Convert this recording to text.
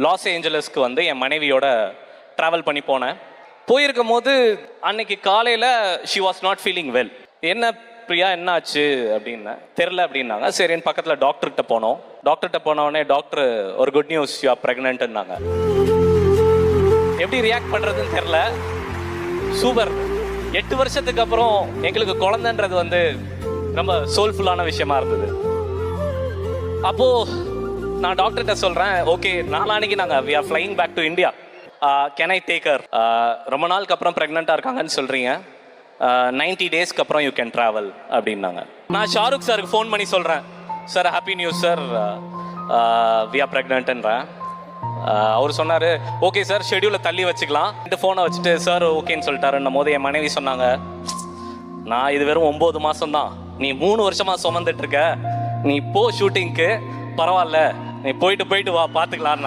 Loss ஏஞ்சலஸ்க்கு வந்து என் மனைவியோட travel பண்ணி போனேன். போயிருக்கும் போது அன்னைக்கு காலையில் she was not feeling well. என்ன பிரியா என்ன ஆச்சு அப்படின்னு தெரில அப்படின்னாங்க. சரின்னு பக்கத்தில் டாக்டர்கிட்ட போனோம். டாக்டர்கிட்ட போனோடனே டாக்டர் ஒரு குட் நியூஸ், யூ ஆர் ப்ரெக்னென்ட்னாங்க. எப்படி ரியாக்ட் பண்ணுறதுன்னு தெரில. சூப்பர், 8 வருஷத்துக்கு அப்புறம் எங்களுக்கு குழந்தைன்றது வந்து ரொம்ப சோல்ஃபுல்லான விஷயமா இருந்தது. அப்போது நான் டாக்டர்கிட்ட சொல்கிறேன், ஓகே நாளானிக்கு நாங்கள் we are flying back to India, can I take her? ரொம்ப நாளுக்கு அப்புறம் ப்ரெக்னெண்ட்டாக இருக்காங்கன்னு சொல்கிறீங்க, 90 டேஸ்க்கு அப்புறம் யூ கேன் ட்ராவல் அப்படின்னாங்க. நான் ஷாருக் சாருக்கு ஃபோன் பண்ணி சொல்கிறேன், sir happy news sir, we are ப்ரெக்னென்ட்ன்றேன். அவர் சொன்னார், ஓகே சார் ஷெடியூலை தள்ளி வச்சுக்கலாம். இந்த ஃபோனை வச்சுட்டு சார் ஓகேன்னு சொல்லிட்டாருன்னும் போது என் மனைவி சொன்னாங்க, நான் இது வெறும் 9 மாதம் தான், நீ 3 வருஷமாக சுமந்துட்டு இருக்க, நீ போ ஷூட்டிங்க்கு, பரவாயில்ல நீ போயிட்டு வா பார்த்துக்கலாம்.